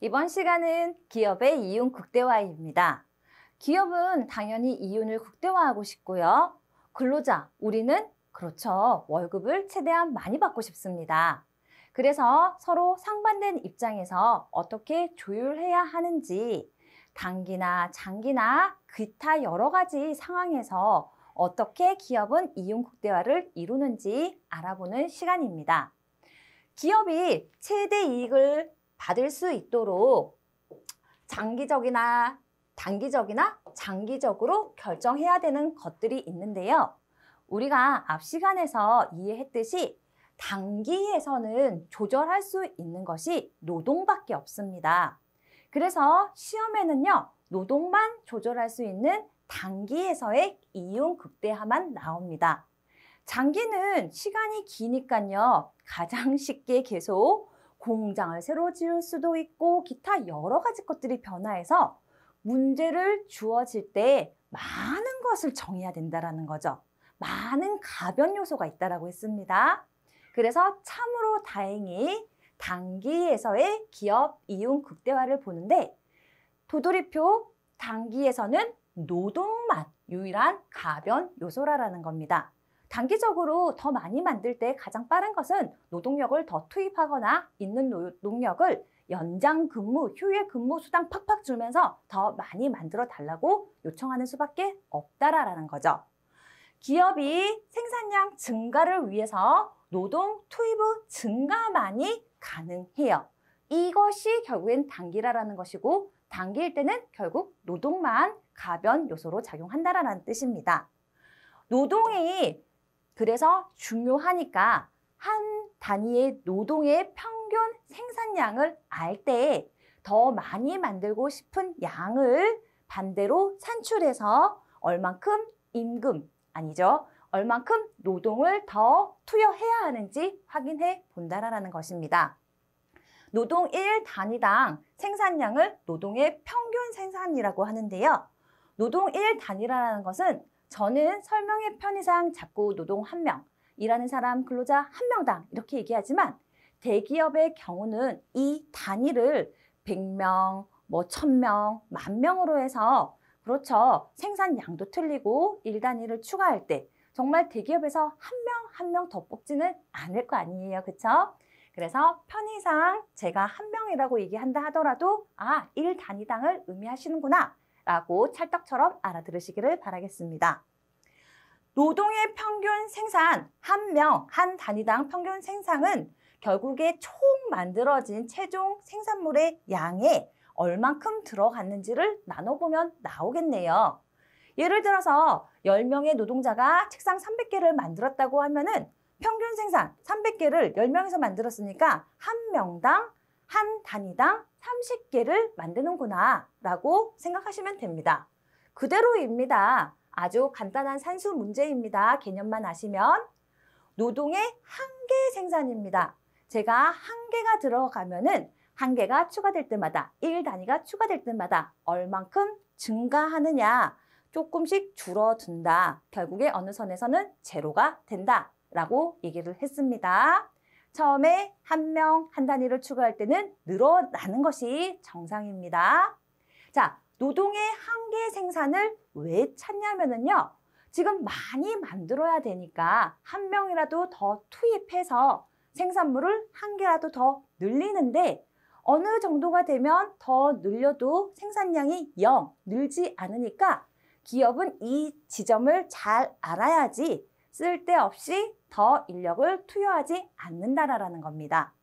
이번 시간은 기업의 이윤 극대화입니다. 기업은 당연히 이윤을 극대화하고 싶고요. 근로자, 우리는 그렇죠. 월급을 최대한 많이 받고 싶습니다. 그래서 서로 상반된 입장에서 어떻게 조율해야 하는지, 단기나 장기나 기타 여러 가지 상황에서 어떻게 기업은 이윤 극대화를 이루는지 알아보는 시간입니다. 기업이 최대 이익을 받을 수 있도록 장기적이나 단기적이나 장기적으로 결정해야 되는 것들이 있는데요. 우리가 앞 시간에서 이해했듯이 단기에서는 조절할 수 있는 것이 노동밖에 없습니다. 그래서 시험에는요, 노동만 조절할 수 있는 단기에서의 이윤 극대화만 나옵니다. 장기는 시간이 기니까요, 가장 쉽게 계속 공장을 새로 지을 수도 있고 기타 여러 가지 것들이 변화해서 문제를 주어질 때 많은 것을 정해야 된다는 거죠. 많은 가변 요소가 있다고 했습니다. 그래서 참으로 다행히 단기에서의 기업 이윤 극대화를 보는데 도돌이표 단기에서는 노동만 유일한 가변 요소라는 겁니다. 단기적으로 더 많이 만들 때 가장 빠른 것은 노동력을 더 투입하거나 있는 노동력을 연장 근무, 휴일 근무 수당 팍팍 주면서 더 많이 만들어 달라고 요청하는 수밖에 없다라는 거죠. 기업이 생산량 증가를 위해서 노동 투입의 증가만이 가능해요. 이것이 결국엔 단기라는 것이고 단기일 때는 결국 노동만 가변 요소로 작용한다라는 뜻입니다. 노동이 그래서 중요하니까 한 단위의 노동의 평균 생산량을 알 때 더 많이 만들고 싶은 양을 반대로 산출해서 얼만큼 임금, 아니죠. 얼만큼 노동을 더 투여해야 하는지 확인해 본다라는 것입니다. 노동 1 단위당 생산량을 노동의 평균 생산이라고 하는데요. 노동 1 단위라는 것은 저는 설명의 편의상 자꾸 노동 1명, 일하는 사람 근로자 1명당 이렇게 얘기하지만 대기업의 경우는 이 단위를 100명, 1000명, 10,000명으로 해서 그렇죠. 생산량도 틀리고 일 단위를 추가할 때 정말 대기업에서 한 명 더 뽑지는 않을 거 아니에요. 그렇죠? 그래서 편의상 제가 1명이라고 얘기한다 하더라도 일 단위당을 의미하시는구나 라고 찰떡처럼 알아들으시기를 바라겠습니다. 노동의 평균 생산, 1명, 한 단위당 평균 생산은 결국에 총 만들어진 최종 생산물의 양에 얼만큼 들어갔는지를 나눠보면 나오겠네요. 예를 들어서 10명의 노동자가 책상 300개를 만들었다고 하면은 평균 생산 300개를 10명에서 만들었으니까 한 명당 한 단위당 30개를 만드는구나 라고 생각하시면 됩니다. 그대로입니다. 아주 간단한 산수 문제입니다. 개념만 아시면. 노동의 한계 생산입니다. 제가 한 개가 들어가면은 한 개가 추가될 때마다 1 단위가 추가될 때마다 얼만큼 증가하느냐, 조금씩 줄어든다. 결국에 어느 선에서는 제로가 된다 라고 얘기를 했습니다. 처음에 1명 한 단위를 추가할 때는 늘어나는 것이 정상입니다. 자, 노동의 한계 생산을 왜 찾냐면요. 지금 많이 만들어야 되니까 1명이라도 더 투입해서 생산물을 한 개라도 더 늘리는데 어느 정도가 되면 더 늘려도 생산량이 0, 늘지 않으니까 기업은 이 지점을 잘 알아야지 쓸데없이 더 인력을 투여하지 않는다라는 겁니다.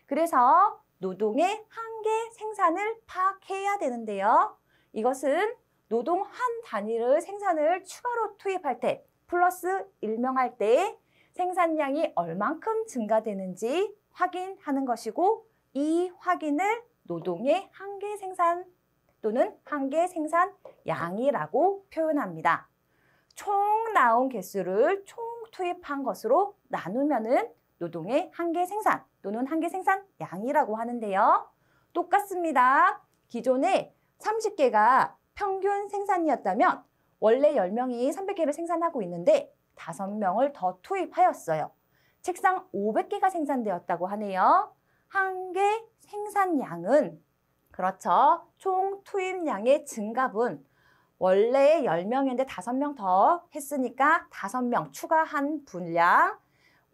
그래서 노동의 한계 생산을 파악해야 되는데요. 이것은 노동 한 단위를 생산을 추가로 투입할 때 플러스 1명 할 때 생산량이 얼만큼 증가되는지 확인하는 것이고 이 확인을 노동의 한계 생산 또는 한계 생산 양이라고 표현합니다. 총 나온 개수를 총 투입한 것으로 나누면은 노동의 한계 생산 또는 한계 생산 양이라고 하는데요. 똑같습니다. 기존에 30개가 평균 생산이었다면 원래 10명이 300개를 생산하고 있는데 5명을 더 투입하였어요. 책상 500개가 생산되었다고 하네요. 한계 생산량은 그렇죠. 총 투입량의 증가분. 원래 10명인데 5명 더 했으니까 5명 추가한 분량.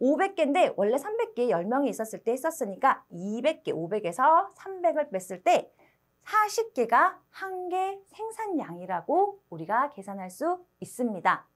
500개인데 원래 300개 10명이 있었을 때 했었으니까 200개, 500에서 300을 뺐을 때 40개가 한 개 생산량이라고 우리가 계산할 수 있습니다.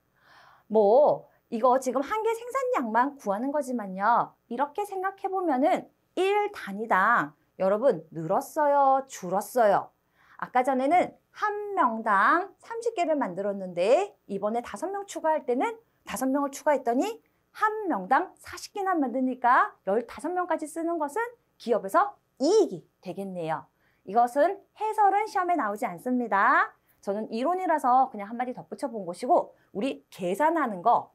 뭐 이거 지금 한 개 생산량만 구하는 거지만요. 이렇게 생각해 보면은 1단위당 여러분 늘었어요, 줄었어요? 아까 전에는 한 명당 30개를 만들었는데 이번에 5명 추가할 때는 5명을 추가했더니 한 명당 40개나 만드니까 15명까지 쓰는 것은 기업에서 이익이 되겠네요. 이것은 해설은 시험에 나오지 않습니다. 저는 이론이라서 그냥 한마디 덧붙여 본 것이고 우리 계산하는 거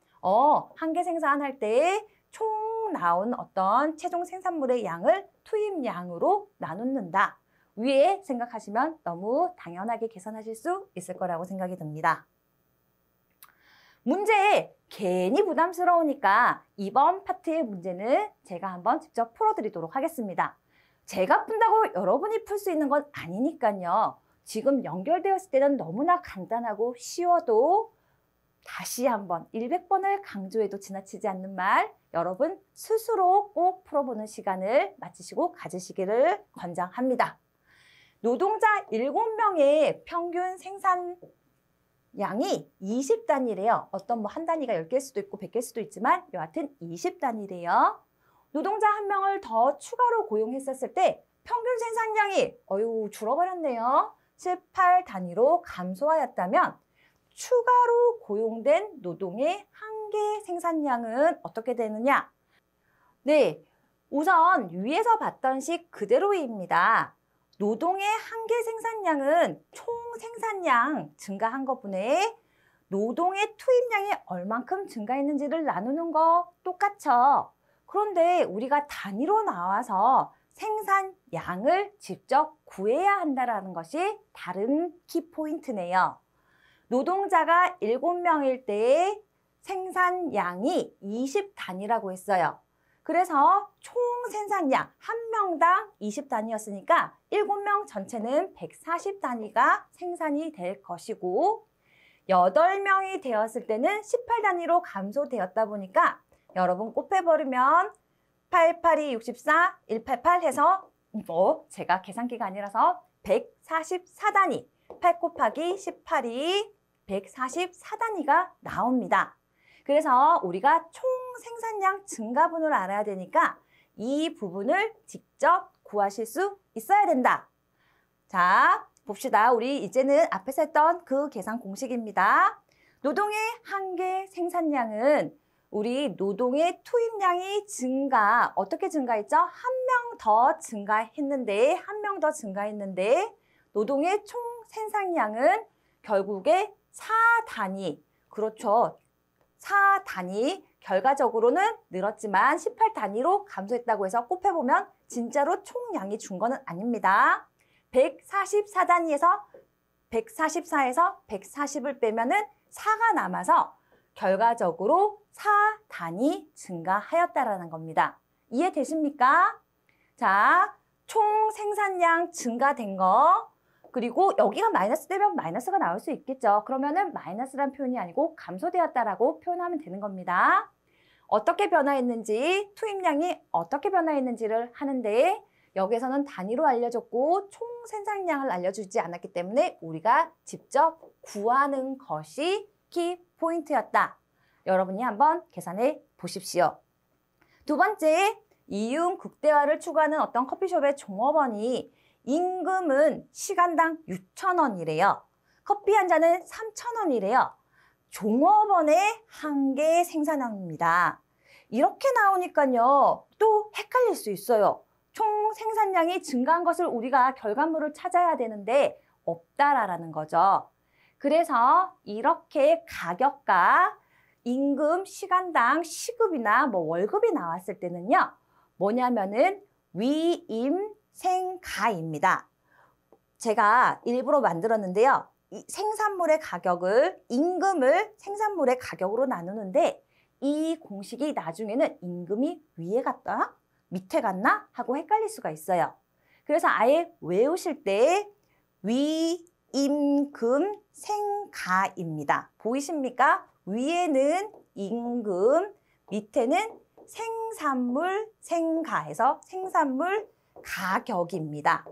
한 개 생산할 때 총 나온 어떤 최종 생산물의 양을 투입량으로 나누는다. 위에 생각하시면 너무 당연하게 계산하실 수 있을 거라고 생각이 듭니다. 문제 괜히 부담스러우니까 이번 파트의 문제는 제가 한번 직접 풀어드리도록 하겠습니다. 제가 푼다고 여러분이 풀 수 있는 건 아니니까요. 지금 연결되었을 때는 너무나 간단하고 쉬워도 다시 한번 100번을 강조해도 지나치지 않는 말 여러분 스스로 꼭 풀어보는 시간을 마치시고 가지시기를 권장합니다. 노동자 7명의 평균 생산량이 20단위래요. 어떤 뭐 한 단위가 10개일 수도 있고 100개일 수도 있지만 여하튼 20단위래요. 노동자 1명을 더 추가로 고용했었을 때 평균 생산량이 줄어버렸네요. 7, 8단위로 감소하였다면 추가로 고용된 노동의 한 개 생산량은 어떻게 되느냐? 네, 우선 위에서 봤던 식 그대로입니다. 노동의 한 개 생산량은 총 생산량 증가한 것분에 노동의 투입량이 얼만큼 증가했는지를 나누는 거 똑같죠. 그런데 우리가 단위로 나와서 생산량을 직접 구해야 한다는 것이 다른 키포인트네요. 노동자가 7명일 때 생산량이 20단위라고 했어요. 그래서 총 생산량 한 명당 20단위였으니까 7명 전체는 140단위가 생산이 될 것이고 8명이 되었을 때는 18단위로 감소되었다 보니까 여러분 곱해버리면 8, 8이 64, 188 해서 제가 계산기가 아니라서 144단위 8 곱하기 18이 144단위가 나옵니다. 그래서 우리가 총 생산량 증가분을 알아야 되니까 이 부분을 직접 구하실 수 있어야 된다. 자, 봅시다. 우리 이제는 앞에서 했던 그 계산 공식입니다. 노동의 한 개 생산량은 우리 노동의 투입량이 어떻게 증가했죠? 한 명 더 증가했는데 노동의 총 생산량은 결국에 4단위, 그렇죠. 4단위, 결과적으로는 늘었지만 18단위로 감소했다고 해서 곱해보면 진짜로 총량이 준 거는 아닙니다. 144단위에서 144에서 140을 빼면은 4가 남아서 결과적으로 4단위 증가하였다라는 겁니다. 이해되십니까? 자, 총 생산량 증가된 거, 그리고 여기가 마이너스 되면 마이너스가 나올 수 있겠죠. 그러면은 마이너스란 표현이 아니고 감소되었다라고 표현하면 되는 겁니다. 어떻게 변화했는지, 투입량이 어떻게 변화했는지를 하는데 여기에서는 단위로 알려줬고 총 생산량을 알려주지 않았기 때문에 우리가 직접 구하는 것이 키포인트였다. 여러분이 한번 계산해 보십시오. 두 번째, 이윤 극대화를 추구하는 어떤 커피숍의 종업원이 임금은 시간당 6,000원이래요. 커피 한 잔은 3,000원이래요. 종업원의 한 개 생산량입니다. 이렇게 나오니까요, 또 헷갈릴 수 있어요. 총 생산량이 증가한 것을 우리가 결과물을 찾아야 되는데 없다라는 거죠. 그래서 이렇게 가격과 임금, 시간당 시급이나 월급이 나왔을 때는요, 뭐냐면은 위임생가입니다. 제가 일부러 만들었는데요. 이 생산물의 가격을, 임금을 생산물의 가격으로 나누는데 이 공식이 나중에는 임금이 위에 갔다 밑에 갔나 하고 헷갈릴 수가 있어요. 그래서 아예 외우실 때 위임금 생가입니다. 보이십니까? 위에는 임금, 밑에는 생산물 생가해서 생산물 가격입니다.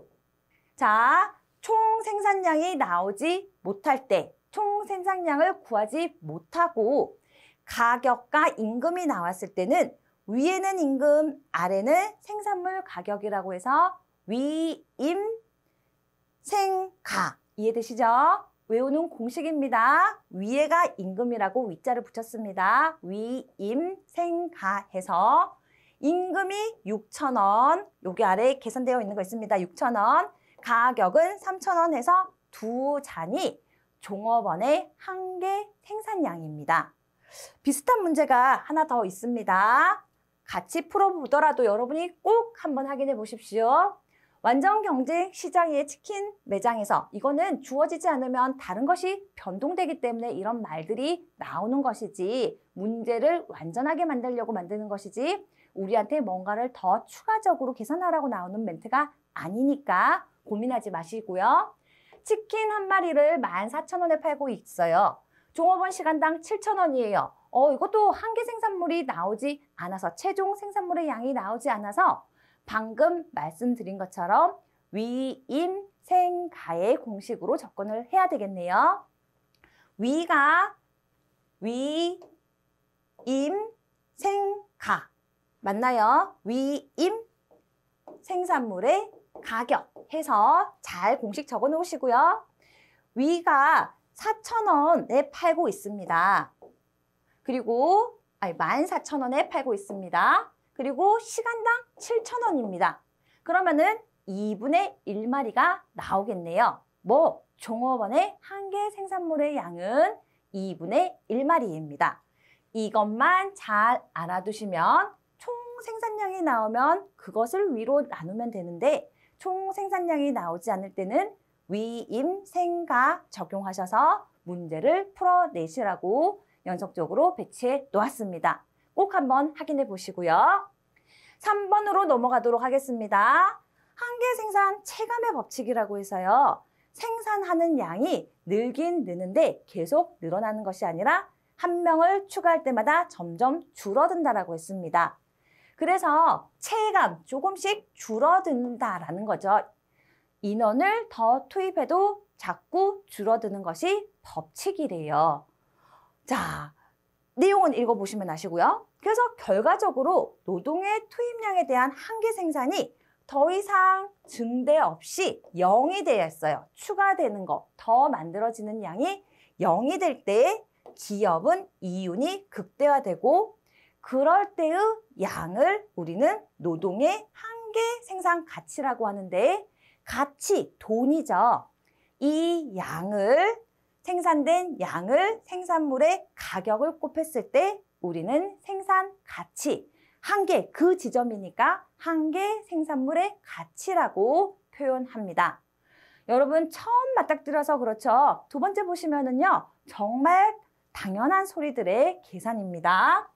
자, 총 생산량이 나오지 못할 때, 총 생산량을 구하지 못하고 가격과 임금이 나왔을 때는 위에는 임금, 아래는 생산물 가격이라고 해서 위임 생가. 이해되시죠? 외우는 공식입니다. 위에가 임금이라고 위자를 붙였습니다. 위임 생가 해서 임금이 6,000원, 여기 아래에 계산되어 있는 거 있습니다. 6,000원, 가격은 3,000원 해서 두 잔이 종업원의 한 개 생산량입니다. 비슷한 문제가 하나 더 있습니다. 같이 풀어보더라도 여러분이 꼭 한번 확인해 보십시오. 완전 경쟁 시장의 치킨 매장에서 이거는 주어지지 않으면 다른 것이 변동되기 때문에 이런 말들이 나오는 것이지 문제를 완전하게 만들려고 만드는 것이지 우리한테 뭔가를 더 추가적으로 계산하라고 나오는 멘트가 아니니까 고민하지 마시고요. 치킨 한 마리를 14,000원에 팔고 있어요. 종업원 시간당 7,000원이에요. 이것도 한 개 생산물이 나오지 않아서 최종 생산물의 양이 나오지 않아서 방금 말씀드린 것처럼 위임 생가의 공식으로 접근을 해야 되겠네요. 위가 위임 생가 맞나요? 위임 생산물의 가격 해서 잘 공식 적어 놓으시고요. 위가 4,000원에 팔고 있습니다. 그리고 14,000원에 팔고 있습니다. 그리고 시간당 7,000원입니다. 그러면은 2분의 1마리가 나오겠네요. 종업원의 한 개 생산물의 양은 2분의 1마리입니다. 이것만 잘 알아두시면 총 생산량이 나오면 그것을 위로 나누면 되는데 총 생산량이 나오지 않을 때는 위임 생가 적용하셔서 문제를 풀어내시라고 연속적으로 배치해 놓았습니다. 꼭 한번 확인해 보시고요. 3번으로 넘어가도록 하겠습니다. 한계 생산 체감의 법칙이라고 해서요. 생산하는 양이 늘긴 느는데 계속 늘어나는 것이 아니라 한 명을 추가할 때마다 점점 줄어든다라고 했습니다. 그래서 체감 조금씩 줄어든다라는 거죠. 인원을 더 투입해도 자꾸 줄어드는 것이 법칙이래요. 자, 내용은 읽어보시면 아시고요. 그래서 결과적으로 노동의 투입량에 대한 한계 생산이 더 이상 증대 없이 0이 되어 있어요. 추가되는 거, 더 만들어지는 양이 0이 될 때 기업은 이윤이 극대화되고 그럴 때의 양을 우리는 노동의 한계 생산 가치라고 하는데 가치, 돈이죠. 이 양을 생산된 양을 생산물의 가격을 곱했을 때 우리는 생산 가치, 한계 그 지점이니까 한계 생산물의 가치라고 표현합니다. 여러분 처음 맞닥뜨려서 그렇죠. 두 번째 보시면은요. 정말 당연한 소리들의 계산입니다.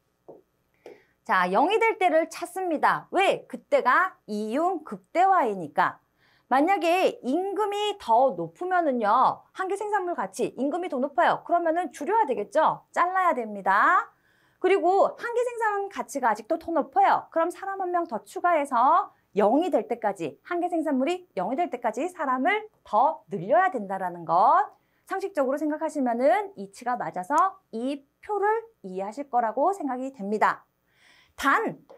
자, 0이 될 때를 찾습니다. 왜? 그때가 이윤 극대화이니까. 만약에 임금이 더 높으면은요. 한계 생산물 가치, 임금이 더 높아요. 그러면은 줄여야 되겠죠? 잘라야 됩니다. 그리고 한계 생산 가치가 아직도 더 높아요. 그럼 사람 한 명 더 추가해서 0이 될 때까지, 한계 생산물이 0이 될 때까지 사람을 더 늘려야 된다는 것. 상식적으로 생각하시면은 이치가 맞아서 이 표를 이해하실 거라고 생각이 됩니다.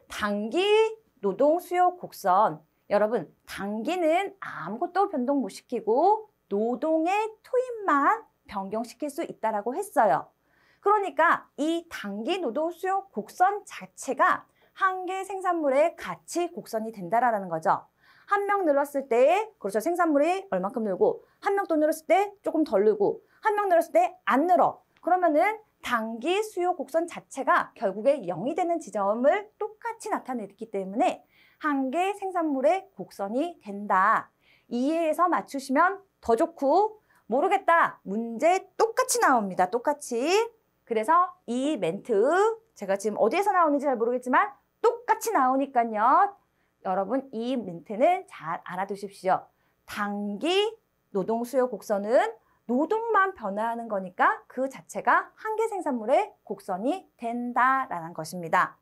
단기 노동 수요 곡선. 여러분, 단기는 아무것도 변동 못 시키고 노동의 투입만 변경시킬 수 있다고 했어요. 그러니까 이 단기 노동 수요 곡선 자체가 한계 생산물의 가치 곡선이 된다라는 거죠. 한 명 늘었을 때, 그렇죠. 생산물이 얼만큼 늘고, 한 명 또 늘었을 때 조금 덜 늘고, 한 명 늘었을 때 안 늘어. 그러면은 단기 수요 곡선 자체가 결국에 0이 되는 지점을 똑같이 나타내기 때문에 한계 생산물의 곡선이 된다. 이해해서 맞추시면 더 좋고, 모르겠다. 문제 똑같이 나옵니다. 똑같이. 그래서 이 멘트, 제가 지금 어디에서 나오는지 잘 모르겠지만 똑같이 나오니까요. 여러분 이 멘트는 잘 알아두십시오. 단기 노동 수요 곡선은 노동만 변화하는 거니까 그 자체가 한계 생산물의 곡선이 된다라는 것입니다.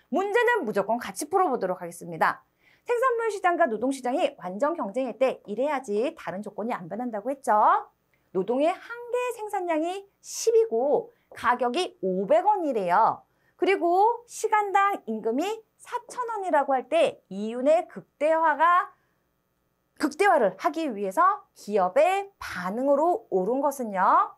문제는 무조건 같이 풀어보도록 하겠습니다. 생산물 시장과 노동 시장이 완전 경쟁일 때 이래야지 다른 조건이 안 변한다고 했죠. 노동의 한계 생산량이 10이고 가격이 500원이래요. 그리고 시간당 임금이 4,000원이라고 할 때 이윤의 극대화를 하기 위해서 기업의 반응으로 오른 것은요.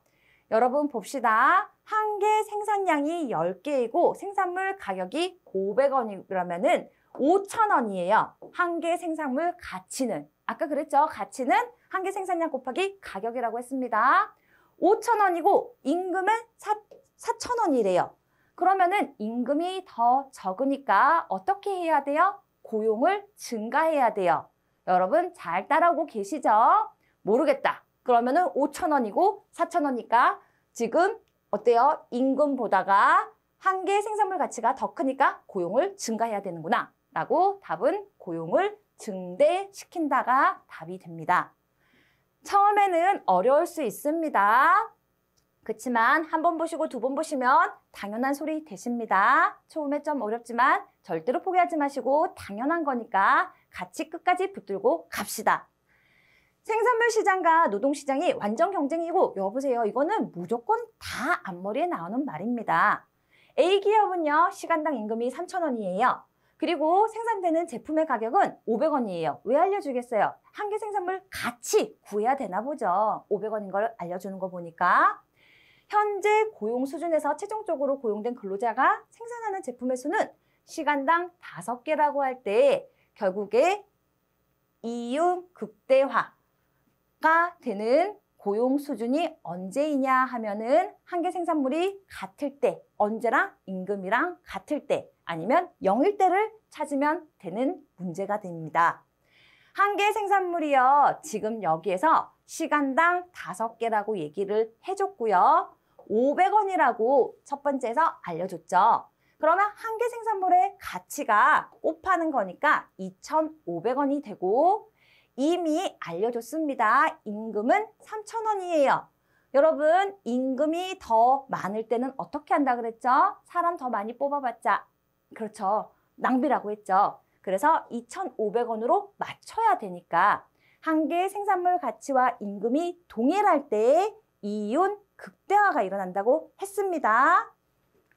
여러분 봅시다. 한계 생산량이 10개이고 생산물 가격이 500원이라면은 5,000원이에요. 한계 생산물 가치는. 아까 그랬죠? 가치는 한계 생산량 곱하기 가격이라고 했습니다. 5,000원이고 임금은 4,000원이래요. 그러면은 임금이 더 적으니까 어떻게 해야 돼요? 고용을 증가해야 돼요. 여러분 잘 따라오고 계시죠? 모르겠다. 그러면은 5,000원이고 4,000원이니까 지금 어때요? 임금보다가 한계 생산물 가치가 더 크니까 고용을 증가해야 되는구나 라고 답은 고용을 증대시킨다가 답이 됩니다. 처음에는 어려울 수 있습니다. 그렇지만 한 번 보시고 두 번 보시면 당연한 소리 되십니다. 처음에 좀 어렵지만 절대로 포기하지 마시고 당연한 거니까 같이 끝까지 붙들고 갑시다. 생산물 시장과 노동 시장이 완전 경쟁이고 여보세요. 이거는 무조건 다 앞머리에 나오는 말입니다. A기업은요. 시간당 임금이 3,000원이에요. 그리고 생산되는 제품의 가격은 500원이에요. 왜 알려주겠어요? 한계 생산물 같이 구해야 되나 보죠. 500원인 걸 알려주는 거 보니까. 현재 고용 수준에서 최종적으로 고용된 근로자가 생산하는 제품의 수는 시간당 5개라고 할 때 결국에 이윤 극대화가 되는 고용 수준이 언제이냐 하면은 한계 생산물이 같을 때, 언제랑 임금이랑 같을 때 아니면 0일 때를 찾으면 되는 문제가 됩니다. 한계 생산물이요. 지금 여기에서 시간당 5개라고 얘기를 해줬고요. 500원이라고 첫 번째에서 알려줬죠. 그러면 한계 생산물의 가치가 곱하는 거니까 2,500원이 되고 이미 알려줬습니다. 임금은 3,000원이에요. 여러분 임금이 더 많을 때는 어떻게 한다 그랬죠? 사람 더 많이 뽑아봤자 그렇죠. 낭비라고 했죠. 그래서 2,500원으로 맞춰야 되니까 한계 생산물 가치와 임금이 동일할 때 이윤 극대화가 일어난다고 했습니다.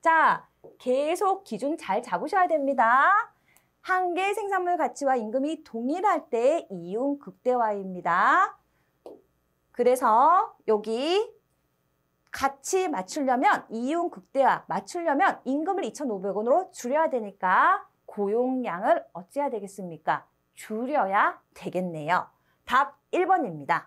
자, 계속 기준 잘 잡으셔야 됩니다. 한계 생산물 가치와 임금이 동일할 때 이윤 극대화입니다. 그래서 여기 같이 맞추려면 이윤 극대화 맞추려면 임금을 2,500원으로 줄여야 되니까 고용량을 어찌해야 되겠습니까? 줄여야 되겠네요. 답 1번입니다.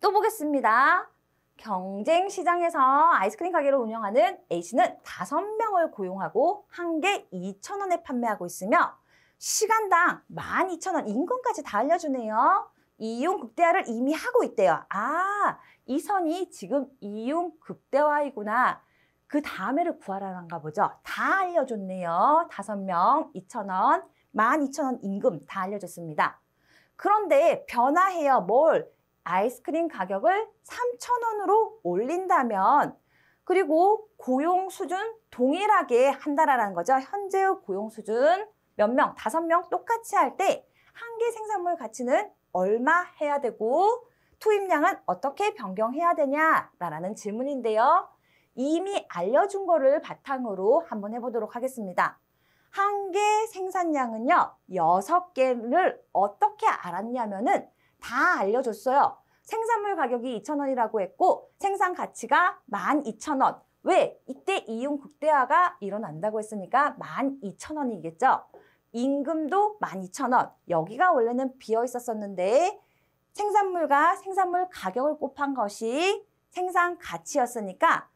또 보겠습니다. 경쟁 시장에서 아이스크림 가게를 운영하는 A씨는 5명을 고용하고 한 개 2,000원에 판매하고 있으며 시간당 12,000원 임금까지 다 알려주네요. 이윤 극대화를 이미 하고 있대요. 아, 이 선이 지금 이윤 극대화이구나. 그 다음에를 구하라는가 보죠. 다 알려줬네요. 5명 2,000원, 12,000원 임금 다 알려줬습니다. 그런데 변화해요. 뭘? 아이스크림 가격을 3,000원으로 올린다면 그리고 고용 수준 동일하게 한다라는 거죠. 현재의 고용 수준 몇 명, 5명 똑같이 할 때 한계 생산물 가치는 얼마 해야 되고 투입량은 어떻게 변경해야 되냐라는 질문인데요. 이미 알려준 거를 바탕으로 한번 해보도록 하겠습니다. 한계 생산량은요. 6개를 어떻게 알았냐면은 다 알려줬어요. 생산물 가격이 2,000원이라고 했고 생산 가치가 12,000원. 왜? 이때 이윤 극대화가 일어난다고 했으니까 12,000원이겠죠. 임금도 12,000원. 여기가 원래는 비어 있었었는데 생산물과 생산물 가격을 곱한 것이 생산 가치였으니까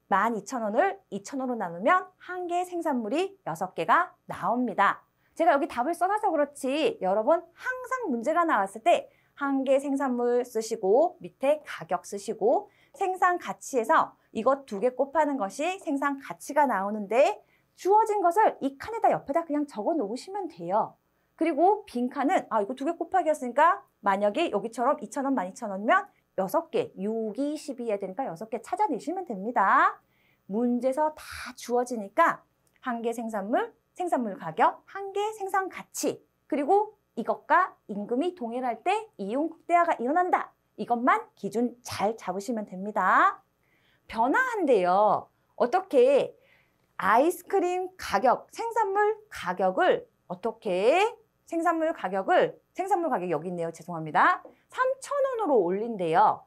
12,000원을 2,000원으로 나누면 한개 생산물이 6개가 나옵니다. 제가 여기 답을 써놔서 그렇지 여러분 항상 문제가 나왔을 때 한개 생산물 쓰시고 밑에 가격 쓰시고 생산 가치에서 이것 2개 곱하는 것이 생산 가치가 나오는데 주어진 것을 이 칸에다 옆에다 그냥 적어 놓으시면 돼요. 그리고 빈칸은 이거 2개 곱하기 했으니까 만약에 여기처럼 2,000원, 12,000원이면 6개, 6이 12해야 되니까 6개 찾아내시면 됩니다. 문제에서 다 주어지니까 한 개 생산물, 생산물 가격, 한 개 생산 가치, 그리고 이것과 임금이 동일할 때 이윤 극대화가 일어난다. 이것만 기준 잘 잡으시면 됩니다. 변화한대요. 어떻게 아이스크림 가격, 생산물 가격을 어떻게 생산물 가격이 여기 있네요. 죄송합니다. 3,000원으로 올린대요.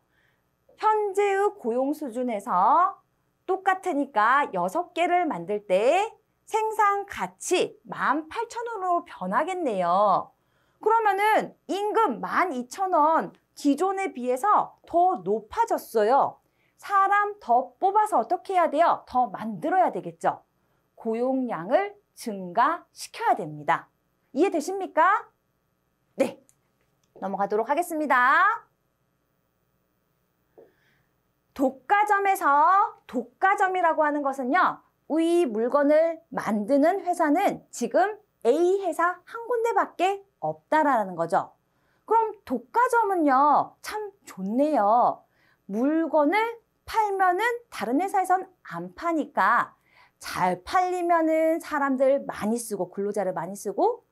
현재의 고용 수준에서 똑같으니까 6개를 만들 때 생산 가치 18,000원으로 변하겠네요. 그러면은 임금 12,000원 기존에 비해서 더 높아졌어요. 사람 더 뽑아서 어떻게 해야 돼요? 더 만들어야 되겠죠. 고용량을 증가시켜야 됩니다. 이해되십니까? 네, 넘어가도록 하겠습니다. 독과점이라고 하는 것은요. 이 물건을 만드는 회사는 지금 A 회사 한 군데밖에 없다라는 거죠. 그럼 독과점은요. 참 좋네요. 물건을 팔면은 다른 회사에선 안 파니까 잘 팔리면은 사람들 많이 쓰고 근로자를 많이 쓰고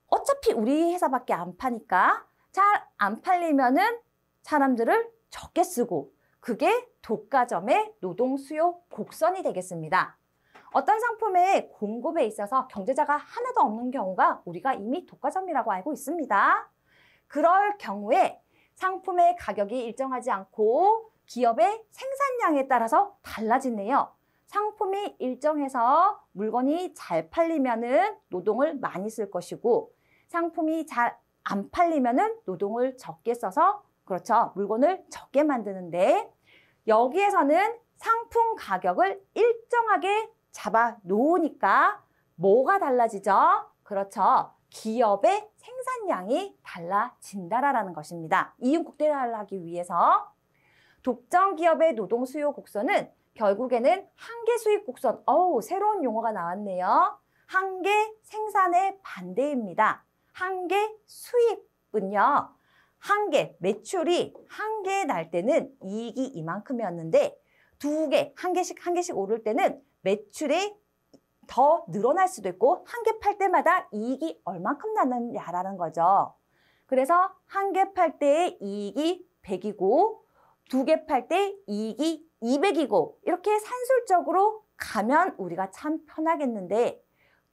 어차피 우리 회사밖에 안 파니까 잘 안 팔리면은 사람들을 적게 쓰고 그게 독과점의 노동 수요 곡선이 되겠습니다. 어떤 상품의 공급에 있어서 경제자가 하나도 없는 경우가 우리가 이미 독과점이라고 알고 있습니다. 그럴 경우에 상품의 가격이 일정하지 않고 기업의 생산량에 따라서 달라지네요. 상품이 일정해서 물건이 잘 팔리면은 노동을 많이 쓸 것이고 상품이 잘 안 팔리면은 노동을 적게 써서 그렇죠. 물건을 적게 만드는데 여기에서는 상품 가격을 일정하게 잡아 놓으니까 뭐가 달라지죠? 그렇죠. 기업의 생산량이 달라진다라는 것입니다. 이윤 극대화를 하기 위해서 독점 기업의 노동 수요 곡선은 결국에는 한계 수입 곡선. 새로운 용어가 나왔네요. 한계 생산의 반대입니다. 한계 수입은요. 한계 매출이 한 개 날 때는 이익이 이만큼이었는데 2개, 한 개씩 오를 때는 매출이 더 늘어날 수도 있고 한 개 팔 때마다 이익이 얼만큼 나느냐라는 거죠. 그래서 한 개 팔 때의 이익이 100이고 2개 팔 때 이익이 200이고 이렇게 산술적으로 가면 우리가 참 편하겠는데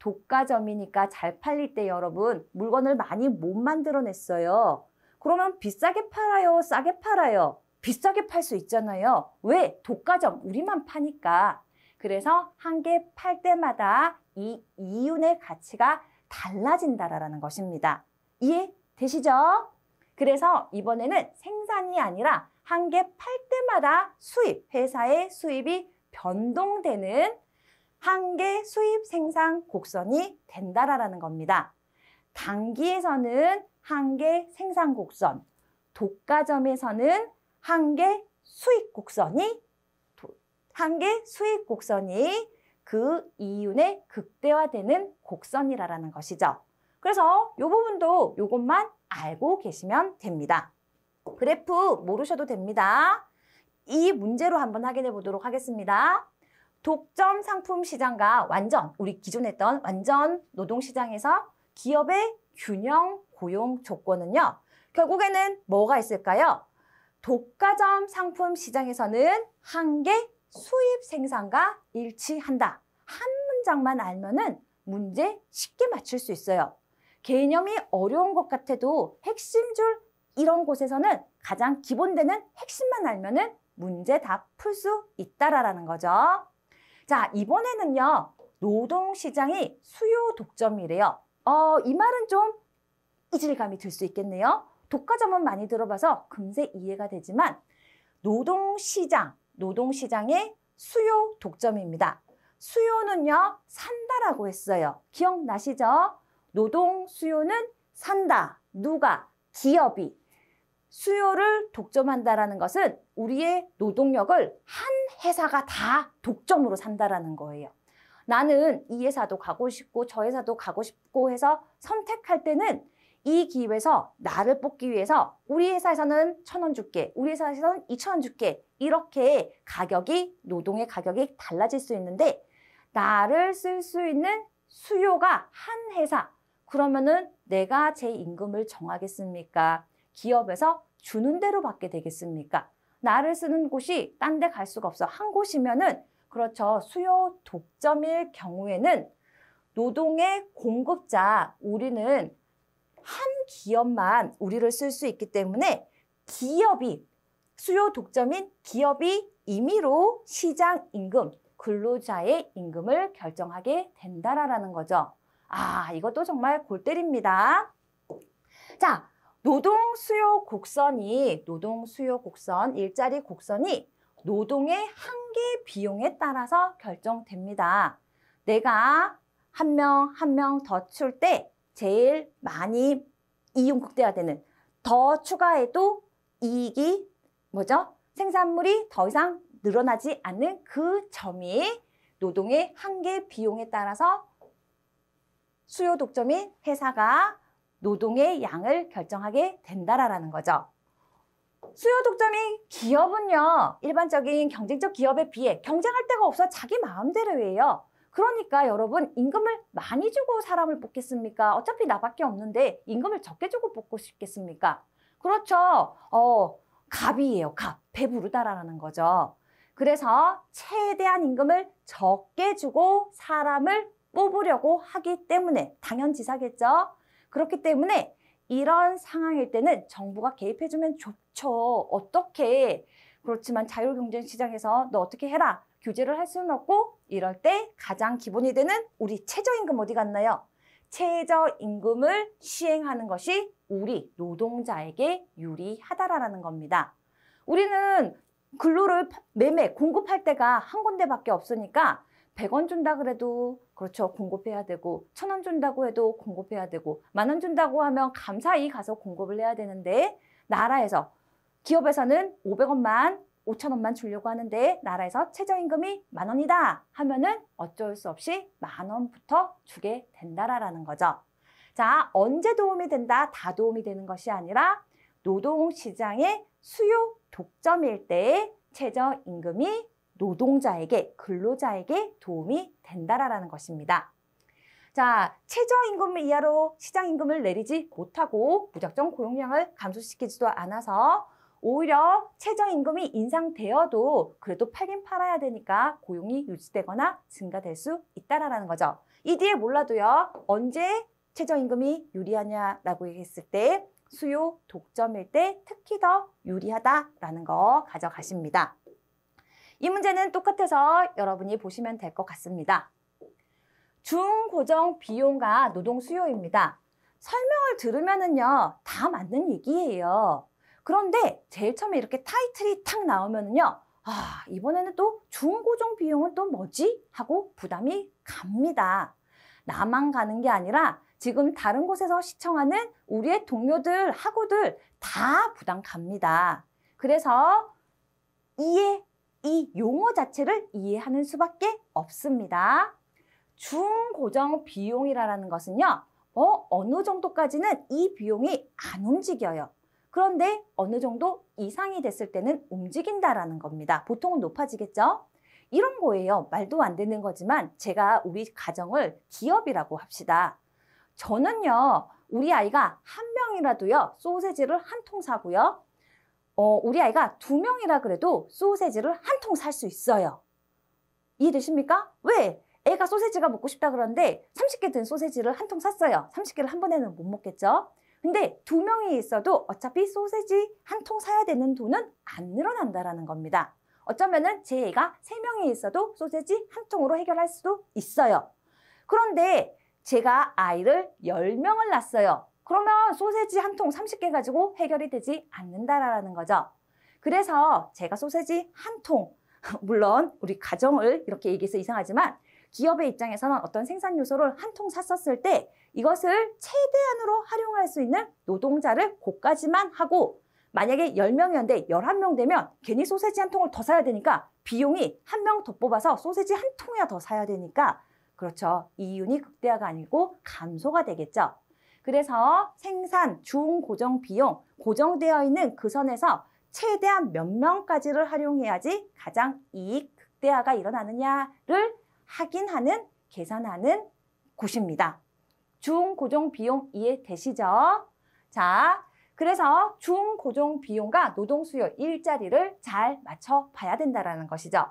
독과점이니까 잘 팔릴 때 여러분 물건을 많이 못 만들어냈어요. 그러면 비싸게 팔아요? 싸게 팔아요? 비싸게 팔 수 있잖아요. 왜? 독과점 우리만 파니까. 그래서 한 개 팔 때마다 이 이윤의 가치가 달라진다라는 것입니다. 이해되시죠? 그래서 이번에는 생산이 아니라 한 개 팔 때마다 수입, 회사의 수입이 변동되는 한 개 수입 생산 곡선이 된다라는 겁니다. 단기에서는 한 개 생산 곡선, 독과점에서는 한 개 수익 곡선이 그 이윤의 극대화되는 곡선이라는 것이죠. 그래서 이 부분도 이것만 알고 계시면 됩니다. 그래프 모르셔도 됩니다. 이 문제로 한번 확인해 보도록 하겠습니다. 독점 상품 시장과 우리 기존에 했던 완전 노동시장에서 기업의 균형 고용 조건은요. 결국에는 뭐가 있을까요? 독과점 상품 시장에서는 한 개 수입 생산과 일치한다. 한 문장만 알면은 문제 쉽게 맞출 수 있어요. 개념이 어려운 것 같아도 핵심줄 이런 곳에서는 가장 기본되는 핵심만 알면은 문제 다 풀 수 있다라는 거죠. 자, 이번에는요. 노동시장이 수요 독점이래요. 이 말은 좀 이질감이 들 수 있겠네요. 독과점은 많이 들어봐서 금세 이해가 되지만 노동시장의 수요 독점입니다. 수요는요. 산다라고 했어요. 기억나시죠? 노동 수요는 산다. 누가? 기업이. 수요를 독점한다라는 것은 우리의 노동력을 한 회사가 다 독점으로 산다라는 거예요. 나는 이 회사도 가고 싶고 저 회사도 가고 싶고 해서 선택할 때는 이 기회에서 나를 뽑기 위해서 우리 회사에서는 1,000원 줄게, 우리 회사에서는 2,000원 줄게 이렇게 노동의 가격이 달라질 수 있는데 나를 쓸 수 있는 수요가 한 회사, 그러면은 내가 제 임금을 정하겠습니까? 기업에서 주는 대로 받게 되겠습니까? 나를 쓰는 곳이 딴 데 갈 수가 없어. 한 곳이면은 그렇죠. 수요 독점일 경우에는 노동의 공급자, 우리는 한 기업만 우리를 쓸 수 있기 때문에 기업이, 수요 독점인 기업이 임의로 시장 임금, 근로자의 임금을 결정하게 된다라는 거죠. 아, 이것도 정말 골 때립니다. 자, 노동 수요 곡선, 일자리 곡선이 노동의 한계 비용에 따라서 결정됩니다. 내가 한 명 더 출 때 제일 많이 이윤 극대화 되는, 더 추가해도 이익이 뭐죠? 생산물이 더 이상 늘어나지 않는 그 점이 노동의 한계 비용에 따라서 수요 독점인 회사가 노동의 양을 결정하게 된다라는 거죠. 수요 독점인 기업은요, 일반적인 경쟁적 기업에 비해 경쟁할 데가 없어 자기 마음대로 해요. 그러니까 여러분, 임금을 많이 주고 사람을 뽑겠습니까? 어차피 나밖에 없는데 임금을 적게 주고 뽑고 싶겠습니까? 그렇죠. 갑이에요. 배부르다라는 거죠. 그래서 최대한 임금을 적게 주고 사람을 뽑으려고 하기 때문에, 당연지사겠죠. 그렇기 때문에 이런 상황일 때는 정부가 개입해주면 좋죠. 어떻게? 그렇지만 자유경쟁시장에서 너 어떻게 해라, 규제를 할 수는 없고, 이럴 때 가장 기본이 되는 우리 최저임금 어디 갔나요? 최저임금을 시행하는 것이 우리 노동자에게 유리하다라는 겁니다. 우리는 근로를 공급할 때가 한 군데밖에 없으니까 100원 준다 그래도 그렇죠, 공급해야 되고, 1,000원 준다고 해도 공급해야 되고, 10,000원 준다고 하면 감사히 가서 공급을 해야 되는데, 나라에서, 기업에서는 500원만 5,000원만 주려고 하는데 나라에서 최저임금이 10,000원이다 하면은 어쩔 수 없이 10,000원부터 주게 된다라는 거죠. 자, 언제 도움이 된다? 다 도움이 되는 것이 아니라 노동시장의 수요 독점일 때 최저임금이 노동자에게, 근로자에게 도움이 된다라는 것입니다. 자, 최저임금 이하로 시장임금을 내리지 못하고 무작정 고용량을 감소시키지도 않아서 오히려 최저임금이 인상되어도 그래도 팔긴 팔아야 되니까 고용이 유지되거나 증가될 수 있다라는 거죠. 이 뒤에 몰라도요, 언제 최저임금이 유리하냐라고 얘기했을 때 수요 독점일 때 특히 더 유리하다라는 거 가져가십니다. 이 문제는 똑같아서 여러분이 보시면 될 것 같습니다. 중고정 비용과 노동 수요입니다. 설명을 들으면은요, 다 맞는 얘기예요. 그런데 제일 처음에 이렇게 타이틀이 탁 나오면은요, 아, 이번에는 또 중고정 비용은 또 뭐지? 하고 부담이 갑니다. 나만 가는 게 아니라 지금 다른 곳에서 시청하는 우리의 동료들, 학우들 다 부담 갑니다. 그래서 이 용어 자체를 이해하는 수밖에 없습니다. 중고정 비용이라는 것은요, 어느 정도까지는 이 비용이 안 움직여요. 그런데 어느 정도 이상이 됐을 때는 움직인다라는 겁니다. 보통은 높아지겠죠? 이런 거예요. 말도 안 되는 거지만 제가 우리 가정을 기업이라고 합시다. 저는요, 우리 아이가 한 명이라도요, 소세지를 한 통 사고요. 우리 아이가 2명이라 그래도 소세지를 한 통 살 수 있어요. 이해되십니까? 왜? 애가 소세지가 먹고 싶다 그러는데 30개 든 소세지를 한 통 샀어요. 30개를 한 번에는 못 먹겠죠? 근데 2명이 있어도 어차피 소세지 한 통 사야 되는 돈은 안 늘어난다라는 겁니다. 어쩌면은 제 애가 3명이 있어도 소세지 한 통으로 해결할 수도 있어요. 그런데 제가 아이를 10명을 낳았어요. 그러면 소세지 한 통 30개 가지고 해결이 되지 않는다라는 거죠. 그래서 제가 소세지 한 통, 물론 우리 가정을 이렇게 얘기해서 이상하지만 기업의 입장에서는 어떤 생산 요소를 한 통 샀었을 때 이것을 최대한으로 활용할 수 있는 노동자를 고까지만 하고, 만약에 10명이었는데 11명 되면 괜히 소세지 한 통을 더 사야 되니까 비용이 한 명 더 뽑아서 소세지 한 통이나 더 사야 되니까 그렇죠. 이윤이 극대화가 아니고 감소가 되겠죠. 그래서 생산, 중고정 비용, 고정되어 있는 그 선에서 최대한 몇 명까지를 활용해야지 가장 이익 극대화가 일어나느냐를 확인하는, 계산하는 곳입니다. 중고정 비용 이해되시죠? 자, 그래서 중고정 비용과 노동 수요, 일자리를 잘 맞춰봐야 된다는 것이죠.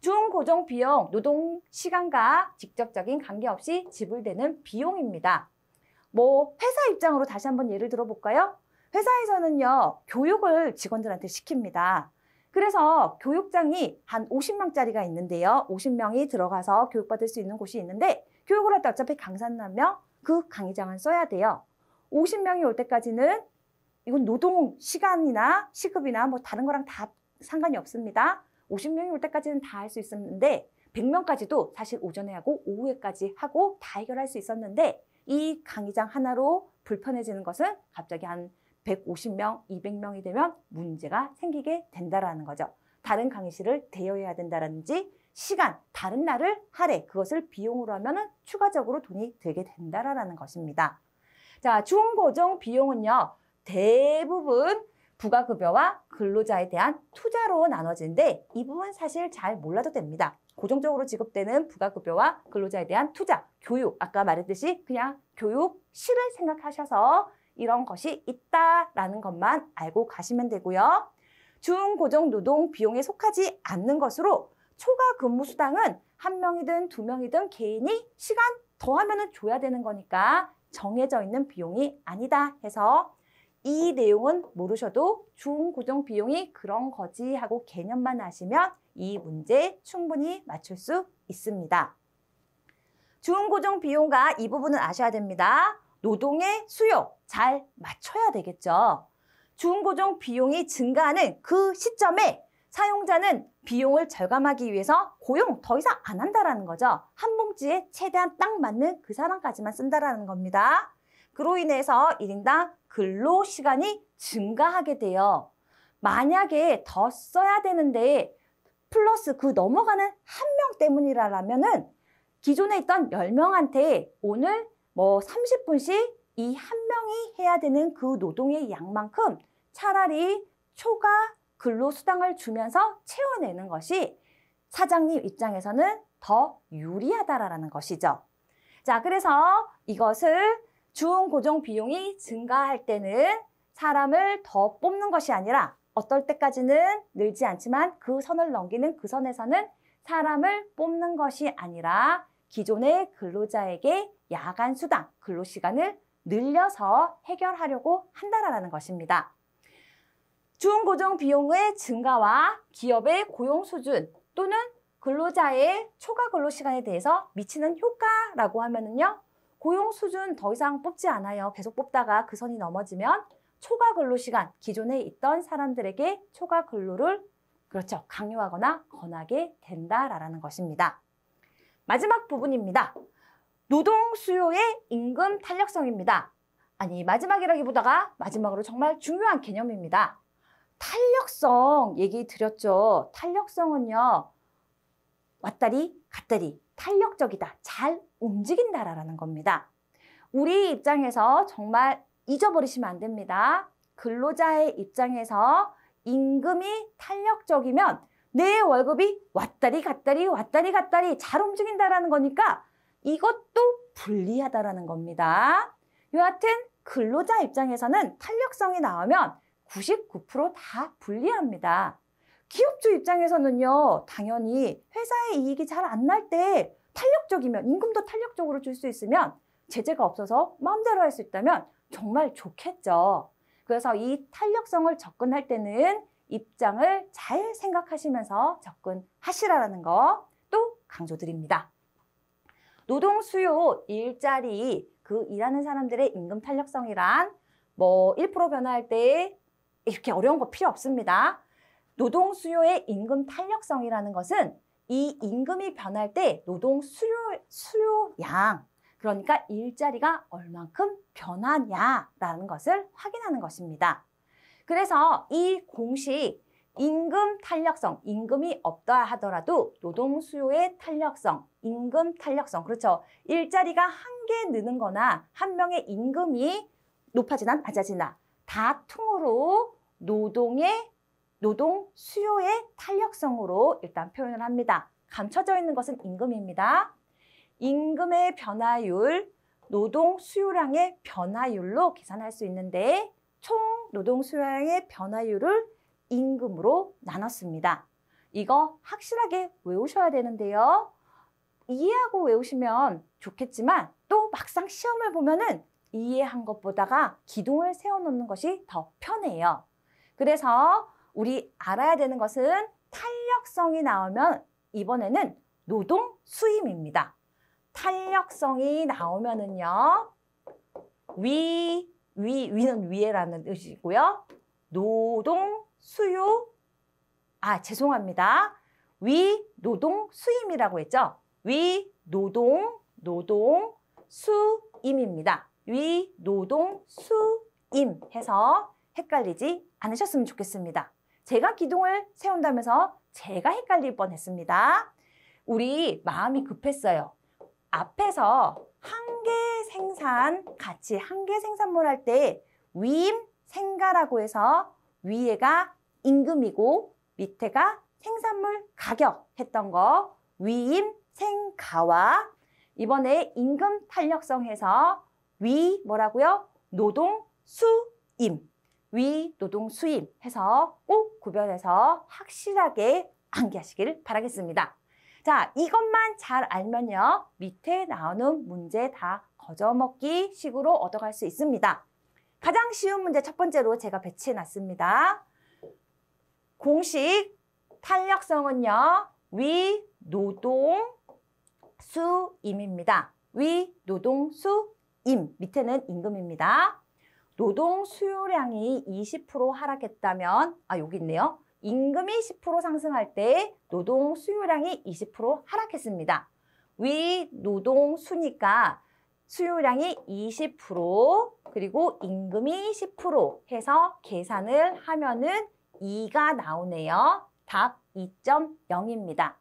중고정 비용, 노동 시간과 직접적인 관계없이 지불되는 비용입니다. 회사 입장으로 다시 한번 예를 들어볼까요? 회사에서는요, 교육을 직원들한테 시킵니다. 그래서 교육장이 한 50명짜리가 있는데요. 50명이 들어가서 교육받을 수 있는 곳이 있는데 교육을 할 때 어차피 강사라면 그 강의장은 써야 돼요. 50명이 올 때까지는 이건 노동 시간이나 시급이나 다른 거랑 다 상관이 없습니다. 50명이 올 때까지는 다 할 수 있었는데 100명까지도 사실 오전에 하고 오후에까지 하고 다 해결할 수 있었는데 이 강의장 하나로 불편해지는 것은 갑자기 한 150명, 200명이 되면 문제가 생기게 된다라는 거죠. 다른 강의실을 대여해야 된다든지 시간, 다른 날을 할애, 그것을 비용으로 하면 추가적으로 돈이 들게 된다라는 것입니다. 자, 중고정 비용은요, 대부분 부가급여와 근로자에 대한 투자로 나눠지는데 이 부분 사실 잘 몰라도 됩니다. 고정적으로 지급되는 부가급여와 근로자에 대한 투자, 교육, 아까 말했듯이 그냥 교육실을 생각하셔서 이런 것이 있다라는 것만 알고 가시면 되고요. 중고정 노동 비용에 속하지 않는 것으로 초과 근무 수당은 한 명이든 두 명이든 개인이 시간 더하면 줘야 되는 거니까 정해져 있는 비용이 아니다 해서 이 내용은 모르셔도 중고정 비용이 그런 거지 하고 개념만 아시면 이 문제 충분히 맞출 수 있습니다. 중고정 비용과 이 부분은 아셔야 됩니다. 노동의 수요 잘 맞춰야 되겠죠. 중고정 비용이 증가하는 그 시점에 사용자는 비용을 절감하기 위해서 고용 더 이상 안 한다라는 거죠. 한 봉지에 최대한 딱 맞는 그 사람까지만 쓴다라는 겁니다. 그로 인해서 1인당 근로시간이 증가하게 돼요. 만약에 더 써야 되는데 플러스 그 넘어가는 한 명 때문이라면은 기존에 있던 10명한테 오늘 30분씩 이 한 명이 해야 되는 그 노동의 양만큼 차라리 초과 근로수당을 주면서 채워내는 것이 사장님 입장에서는 더 유리하다라는 것이죠. 자, 그래서 이것을 중고정 비용이 증가할 때는 사람을 더 뽑는 것이 아니라 어떨 때까지는 늘지 않지만 그 선을 넘기는 그 선에서는 사람을 뽑는 것이 아니라 기존의 근로자에게 야간 수당, 근로시간을 늘려서 해결하려고 한다라는 것입니다. 중고정 비용의 증가와 기업의 고용 수준 또는 근로자의 초과 근로시간에 대해서 미치는 효과라고 하면은요, 고용 수준 더 이상 뽑지 않아요. 계속 뽑다가 그 선이 넘어지면 초과 근로시간, 기존에 있던 사람들에게 초과 근로를 강요하거나 권하게 된다라는 것입니다. 마지막 부분입니다. 노동 수요의 임금 탄력성입니다. 아니, 마지막이라기보다가 마지막으로 정말 중요한 개념입니다. 탄력성 얘기 드렸죠. 탄력성은요, 왔다리 갔다리 탄력적이다, 잘 움직인다라는 겁니다. 우리 입장에서 정말 잊어버리시면 안 됩니다. 근로자의 입장에서 임금이 탄력적이면 내 월급이 왔다리 갔다리 왔다리 갔다리 잘 움직인다라는 거니까 이것도 불리하다라는 겁니다. 여하튼 근로자 입장에서는 탄력성이 나오면 99%다 불리합니다. 기업주 입장에서는요, 당연히 회사의 이익이 잘 안 날 때 탄력적이면, 임금도 탄력적으로 줄 수 있으면, 제재가 없어서 마음대로 할 수 있다면 정말 좋겠죠. 그래서 이 탄력성을 접근할 때는 입장을 잘 생각하시면서 접근하시라는 거 또 강조드립니다. 노동 수요, 일자리, 그 일하는 사람들의 임금 탄력성이란 1% 변화할 때 이렇게 어려운 거 필요 없습니다. 노동 수요의 임금 탄력성이라는 것은 이 임금이 변할 때 노동 수요량, 그러니까 일자리가 얼만큼 변하냐라는 것을 확인하는 것입니다. 그래서 이 공식 임금 탄력성, 임금이 없다 하더라도 노동 수요의 탄력성, 임금 탄력성. 그렇죠. 일자리가 한 개 느는 거나 한 명의 임금이 높아지나 낮아지나 다tum으로 노동 수요의 탄력성으로 일단 표현을 합니다. 감춰져 있는 것은 임금입니다. 임금의 변화율, 노동 수요량의 변화율로 계산할 수 있는데 총 노동 수요량의 변화율을 임금으로 나눴습니다. 이거 확실하게 외우셔야 되는데요. 이해하고 외우시면 좋겠지만 또 막상 시험을 보면은 이해한 것보다가 기둥을 세워놓는 것이 더 편해요. 그래서 우리 알아야 되는 것은 탄력성이 나오면 이번에는 노동 수임입니다. 탄력성이 나오면은요. 위는 위에라는 뜻이고요. 노동 수요, 죄송합니다. 위 노동 수임이라고 했죠. 위 노동 수임입니다. 위 노동 수임 해서 헷갈리지 않으셨으면 좋겠습니다. 제가 기둥을 세운다면서 제가 헷갈릴 뻔했습니다. 우리 마음이 급했어요. 앞에서 같이 한 개 생산물 할 때 위임 생가라고 해서 위에가 임금이고 밑에가 생산물 가격 했던 거 위임 생가와 이번에 임금 탄력성 해서 위 뭐라고요? 노동 수임. 위 노동 수임 해서 꼭 구별해서 확실하게 암기하시길 바라겠습니다. 자, 이것만 잘 알면요. 밑에 나오는 문제 다 거저먹기 식으로 얻어갈 수 있습니다. 가장 쉬운 문제 첫 번째로 제가 배치해 놨습니다. 공식 탄력성은요. 위 노동 수임입니다. 위 노동 수임 밑에는 임금입니다. 노동 수요량이 20% 하락했다면 여기 있네요. 임금이 10% 상승할 때 노동 수요량이 20% 하락했습니다. 위 노동 수니까 수요량이 20% 그리고 임금이 10% 해서 계산을 하면은 2가 나오네요. 답 2.0입니다.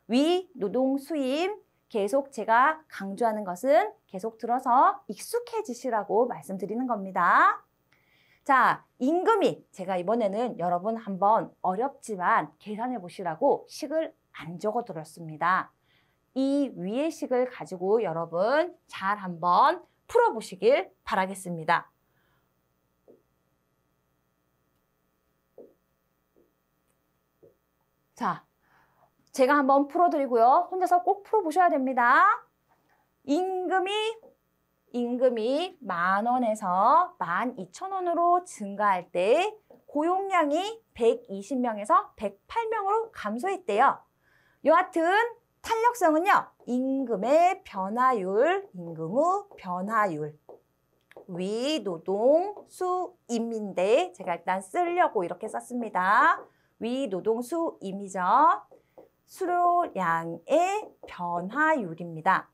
위 노동 수임 계속 제가 강조하는 것은 계속 들어서 익숙해지시라고 말씀드리는 겁니다. 자, 임금이 제가 이번에는 여러분 한번 어렵지만 계산해 보시라고 식을 안 적어 드렸습니다. 이 위의 식을 가지고 여러분 잘 한번 풀어보시길 바라겠습니다. 자, 제가 한번 풀어드리고요. 혼자서 꼭 풀어보셔야 됩니다. 임금이 10,000원에서 12,000원으로 증가할 때 고용량이 120명에서 108명으로 감소했대요. 여하튼 탄력성은요. 임금의 변화율, 임금의 변화율. 위 노동 수임인데 제가 일단 쓰려고 이렇게 썼습니다. 위 노동 수임이죠. 수요량의 변화율입니다.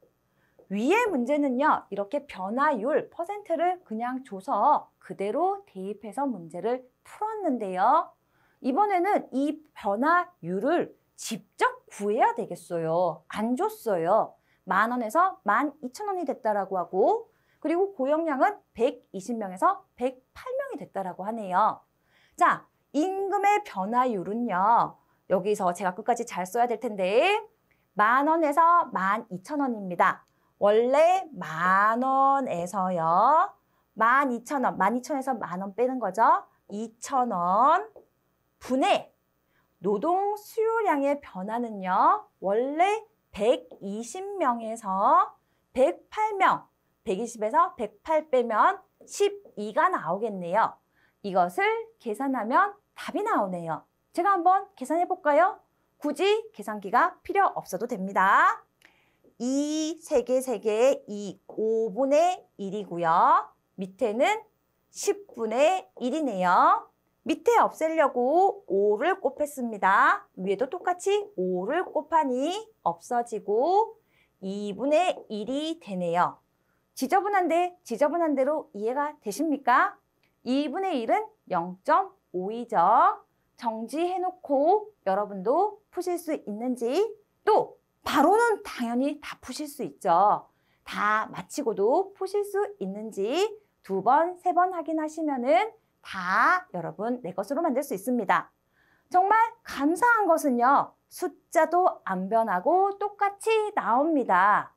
위의 문제는요. 이렇게 변화율 퍼센트를 그냥 줘서 그대로 대입해서 문제를 풀었는데요. 이번에는 이 변화율을 직접 구해야 되겠어요. 안 줬어요. 10,000원에서 12,000원이 됐다라고 하고 그리고 고용량은 120명에서 108명이 됐다라고 하네요. 자, 임금의 변화율은요. 여기서 제가 끝까지 잘 써야 될 텐데 10,000원에서 12,000원입니다. 원래 10,000원에서요. 12,000원, 12,000원에서 10,000원 빼는 거죠. 2,000원 분의 노동 수요량의 변화는요. 원래 120명에서 108명, 120에서 108 빼면 12가 나오겠네요. 이것을 계산하면 답이 나오네요. 제가 한번 계산해 볼까요? 굳이 계산기가 필요 없어도 됩니다. 2, 3개, 2, 5분의 1이고요. 밑에는 10분의 1이네요. 밑에 없애려고 5를 곱했습니다. 위에도 똑같이 5를 곱하니 없어지고 2분의 1이 되네요. 지저분한 대로 이해가 되십니까? 2분의 1은 0.5이죠. 정지해놓고 여러분도 푸실 수 있는지, 또 바로는 당연히 다 푸실 수 있죠. 다 마치고도 푸실 수 있는지 2번, 3번 확인하시면은 다 여러분 내 것으로 만들 수 있습니다. 정말 감사한 것은요, 숫자도 안 변하고 똑같이 나옵니다.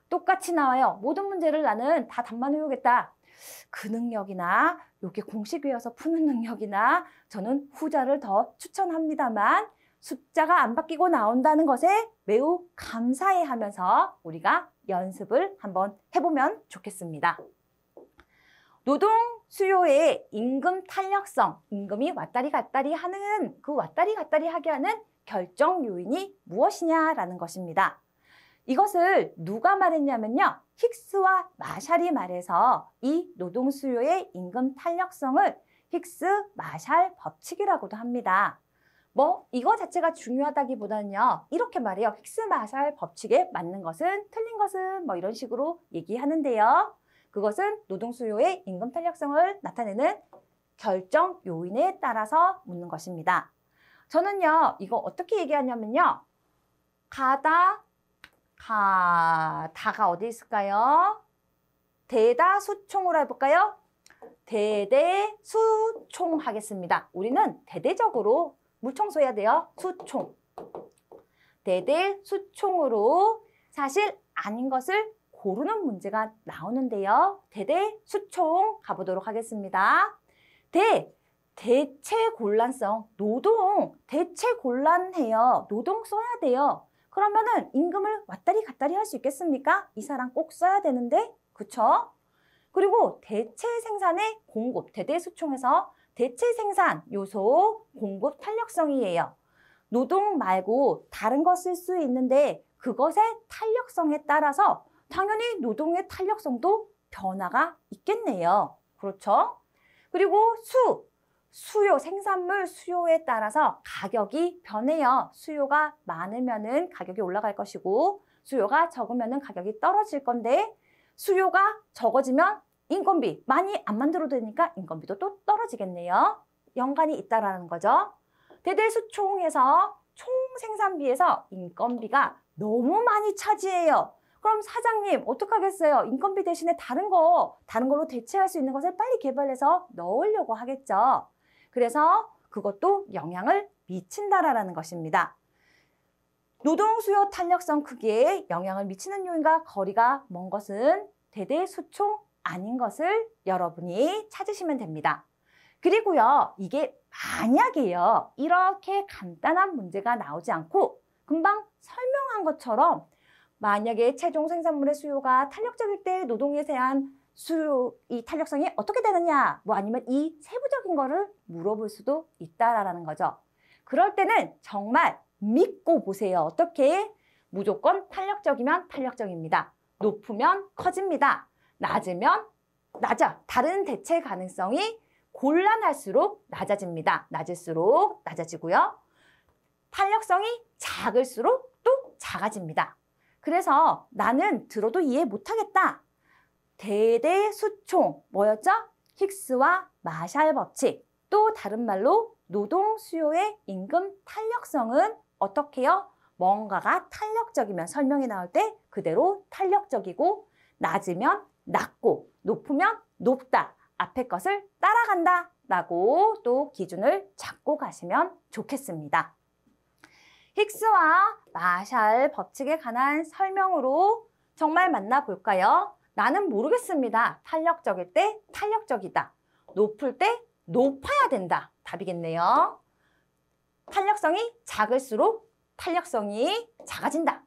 똑같이 나와요. 모든 문제를 나는 다 답만 외우겠다. 그 능력이나 요게 공식 외워서 푸는 능력이나 저는 후자를 더 추천합니다만, 숫자가 안 바뀌고 나온다는 것에 매우 감사해하면서 우리가 연습을 한번 해보면 좋겠습니다. 노동 수요의 임금 탄력성, 임금이 왔다리 갔다리 하는 그 왔다리 갔다리 하게 하는 결정 요인이 무엇이냐라는 것입니다. 이것을 누가 말했냐면요, 힉스와 마샬이 말해서 이 노동 수요의 임금 탄력성을 힉스 마샬 법칙이라고도 합니다. 이거 자체가 중요하다기보다는요, 이렇게 말해요. 힉스 마샬 법칙에 맞는 것은, 틀린 것은 이런 식으로 얘기하는데요. 그것은 노동 수요의 임금 탄력성을 나타내는 결정 요인에 따라서 묻는 것입니다. 저는요, 이거 어떻게 얘기하냐면요, 다가 어디 있을까요? 대다수총으로 해볼까요? 대대수총 하겠습니다. 우리는 대대적으로 물청소해야 돼요. 수총. 대대수총으로 사실 아닌 것을 고르는 문제가 나오는데요. 대대수총 가보도록 하겠습니다. 대체 곤란성. 노동 대체 곤란해요. 노동 써야 돼요. 그러면은 임금을 왔다리 갔다리 할 수 있겠습니까? 이 사람 꼭 써야 되는데, 그쵸? 그리고 대체 생산의 공급, 대대수총에서 대체 생산 요소 공급 탄력성이에요. 노동 말고 다른 거 쓸 수 있는데 그것의 탄력성에 따라서 당연히 노동의 탄력성도 변화가 있겠네요. 그렇죠? 그리고 수요, 생산물 수요에 따라서 가격이 변해요. 수요가 많으면은 가격이 올라갈 것이고, 수요가 적으면은 가격이 떨어질 건데, 수요가 적어지면 인건비 많이 안 만들어도 되니까 인건비도 또 떨어지겠네요. 연관이 있다라는 거죠. 대대수총에서 총 생산비에서 인건비가 너무 많이 차지해요. 그럼 사장님 어떡하겠어요? 인건비 대신에 다른 걸로 대체할 수 있는 것을 빨리 개발해서 넣으려고 하겠죠. 그래서 그것도 영향을 미친다라는 것입니다. 노동 수요 탄력성 크기에 영향을 미치는 요인과 거리가 먼 것은 대대수총 아닌 것을 여러분이 찾으시면 됩니다. 그리고요, 이게 만약에요, 이렇게 간단한 문제가 나오지 않고 금방 설명한 것처럼 만약에 최종 생산물의 수요가 탄력적일 때 노동에 대한 이 탄력성이 어떻게 되느냐, 아니면 이 세부적인 거를 물어볼 수도 있다라는 거죠. 그럴 때는 정말 믿고 보세요. 어떻게? 무조건 탄력적이면 탄력적입니다. 높으면 커집니다. 낮으면 낮아. 다른 대체 가능성이 곤란할수록 낮아집니다. 낮을수록 낮아지고요. 탄력성이 작을수록 또 작아집니다. 그래서 나는 들어도 이해 못하겠다. 대대수총 뭐였죠? 힉스와 마샬 법칙. 또 다른 말로 노동 수요의 임금 탄력성은 어떻게 해요? 뭔가가 탄력적이면 설명이 나올 때 그대로 탄력적이고, 낮으면 낮고 높으면 높다. 앞에 것을 따라간다 라고 또 기준을 잡고 가시면 좋겠습니다. 힉스와 마샬 법칙에 관한 설명으로 정말 만나볼까요? 나는 모르겠습니다. 탄력적일 때 탄력적이다. 높을 때 높아야 된다. 답이겠네요. 탄력성이 작을수록 탄력성이 작아진다.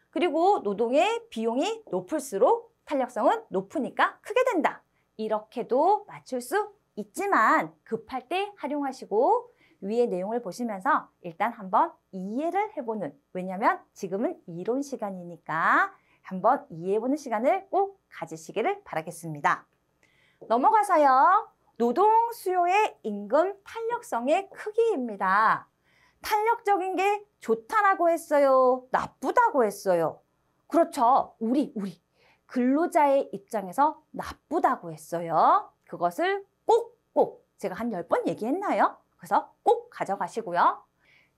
그리고 노동의 비용이 높을수록 탄력성은 높으니까 크게 된다. 이렇게도 맞출 수 있지만 급할 때 활용하시고 위의 내용을 보시면서 일단 한번 이해를 해보는, 왜냐하면 지금은 이론 시간이니까 한번 이해해보는 시간을 꼭 가지시기를 바라겠습니다. 넘어가서요. 노동 수요의 임금 탄력성의 크기입니다. 탄력적인 게 좋다라고 했어요? 나쁘다고 했어요? 그렇죠. 우리 근로자의 입장에서 나쁘다고 했어요. 그것을 꼭 제가 한 10번 얘기했나요? 그래서 꼭 가져가시고요.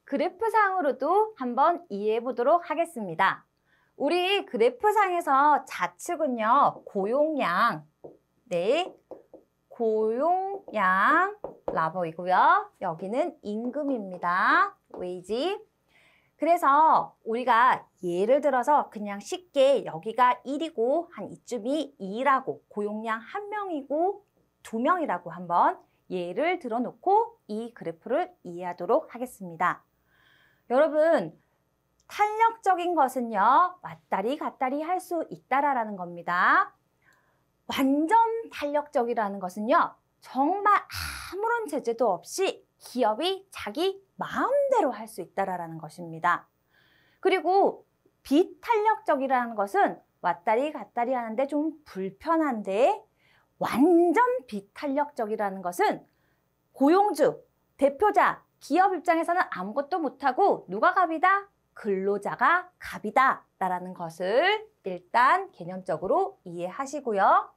그래프상으로도 한번 이해해 보도록 하겠습니다. 우리 그래프상에서 좌측은요, 고용량, 네, 고용량 라버이고요. 여기는 임금입니다. 웨이지. 그래서 우리가 예를 들어서 그냥 쉽게 여기가 1이고 한 이쯤이 2라고 고용량 1명이고 2명이라고 한번 예를 들어놓고 이 그래프를 이해하도록 하겠습니다. 여러분, 탄력적인 것은요, 왔다리 갔다리 할 수 있다라는 겁니다. 완전 탄력적이라는 것은요, 정말 아무런 제재도 없이 기업이 자기 마음대로 할 수 있다라는 것입니다. 그리고 비탄력적이라는 것은 왔다리 갔다리 하는데 좀 불편한데, 완전 비탄력적이라는 것은 고용주, 대표자, 기업 입장에서는 아무것도 못하고 누가 갑이다? 근로자가 갑이다 라는 것을 일단 개념적으로 이해하시고요.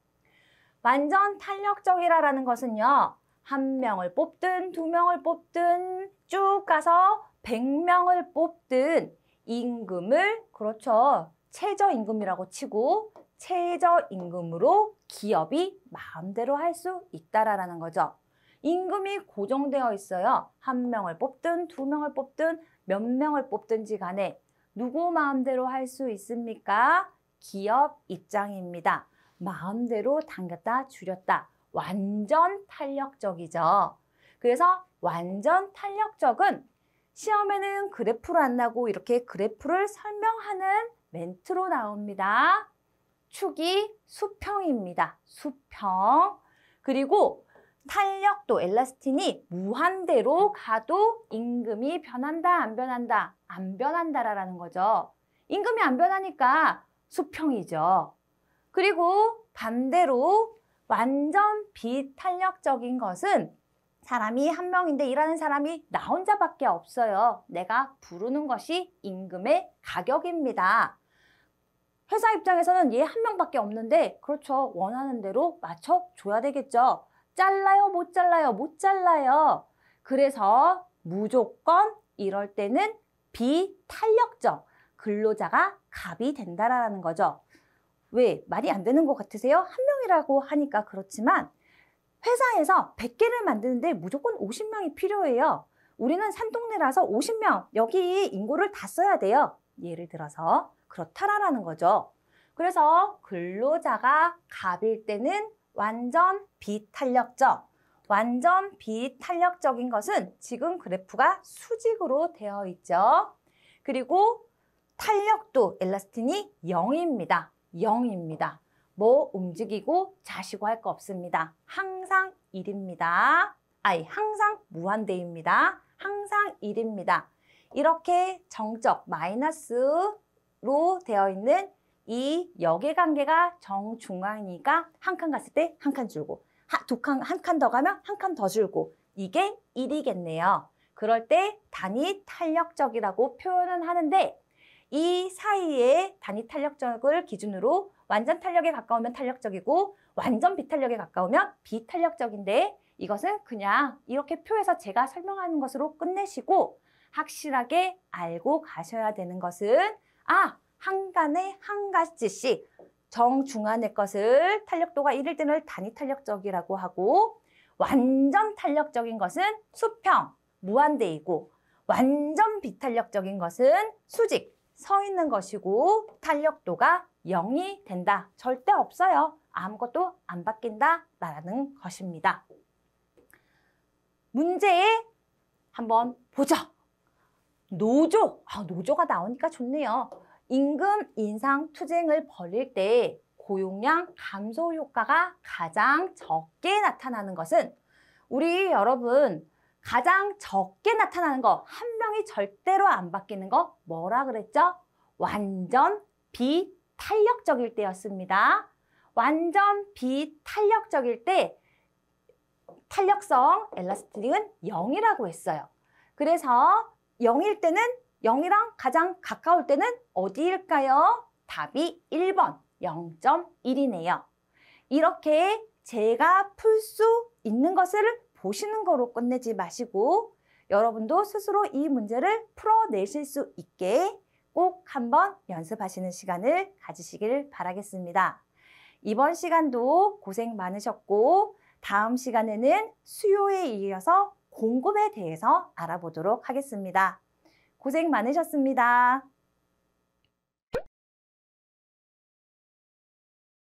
완전 탄력적이라는 것은요, 1명을 뽑든 2명을 뽑든 쭉 가서 100명을 뽑든 임금을, 그렇죠, 최저임금이라고 치고 최저임금으로 기업이 마음대로 할 수 있다라는 거죠. 임금이 고정되어 있어요. 1명을 뽑든 2명을 뽑든 몇 명을 뽑든지 간에 누구 마음대로 할 수 있습니까? 기업 입장입니다. 마음대로 당겼다 줄였다. 완전 탄력적이죠. 그래서 완전 탄력적은 시험에는 그래프로 안 나고 이렇게 그래프를 설명하는 멘트로 나옵니다. 축이 수평입니다. 수평. 그리고 탄력도 엘라스틴이 무한대로 가도 임금이 변한다, 안 변한다? 안 변한다라는 거죠. 임금이 안 변하니까 수평이죠. 그리고 반대로 완전 비탄력적인 것은 사람이 1명인데 일하는 사람이 나 혼자밖에 없어요. 내가 부르는 것이 임금의 가격입니다. 회사 입장에서는 얘 1명밖에 없는데, 그렇죠, 원하는 대로 맞춰줘야 되겠죠. 잘라요? 못 잘라요? 못 잘라요. 그래서 무조건 이럴 때는 비탄력적, 근로자가 갑이 된다라는 거죠. 왜? 말이 안 되는 것 같으세요? 1명이라고 하니까 그렇지만 회사에서 100개를 만드는데 무조건 50명이 필요해요. 우리는 산동네라서 50명, 여기 인구를 다 써야 돼요. 예를 들어서 그렇다라는 거죠. 그래서 근로자가 갑일 때는 완전 비탄력적, 완전 비탄력적인 것은 지금 그래프가 수직으로 되어 있죠. 그리고 탄력도 엘라스틴이 0입니다. 0입니다. 뭐 움직이고 자시고 할 거 없습니다. 항상 1입니다. 항상 무한대입니다. 항상 1입니다. 이렇게 정적 마이너스로 되어 있는 이 역의 관계가 정중앙이니까 한 칸 갔을 때 한 칸 줄고, 한 칸 더 가면 한 칸 더 줄고, 이게 1이겠네요. 그럴 때 단위 탄력적이라고 표현은 하는데, 이 사이에 단위 탄력적을 기준으로 완전 탄력에 가까우면 탄력적이고 완전 비탄력에 가까우면 비탄력적인데, 이것은 그냥 이렇게 표에서 제가 설명하는 것으로 끝내시고 확실하게 알고 가셔야 되는 것은 한 칸에 한 가지씩 정중앙의 것을 탄력도가 1일 때는 단위 탄력적이라고 하고, 완전 탄력적인 것은 수평, 무한대이고, 완전 비탄력적인 것은 수직, 서 있는 것이고, 탄력도가 0이 된다. 절대 없어요. 아무것도 안 바뀐다라는 것입니다. 문제 한번 보죠. 노조. 노조가 나오니까 좋네요. 임금 인상 투쟁을 벌일 때 고용량 감소 효과가 가장 적게 나타나는 것은, 우리 여러분 가장 적게 나타나는 거, 1명이 절대로 안 바뀌는 거 뭐라 그랬죠? 완전 비탄력적일 때였습니다. 완전 비탄력적일 때 탄력성 엘라스틴은 0이라고 했어요. 그래서 0일 때는, 0이랑 가장 가까울 때는 어디일까요? 답이 1번 0.1이네요. 이렇게 제가 풀 수 있는 것을 보시는 거로 끝내지 마시고 여러분도 스스로 이 문제를 풀어내실 수 있게 꼭 한번 연습하시는 시간을 가지시길 바라겠습니다. 이번 시간도 고생 많으셨고 다음 시간에는 수요에 이어서 공급에 대해서 알아보도록 하겠습니다. 고생 많으셨습니다.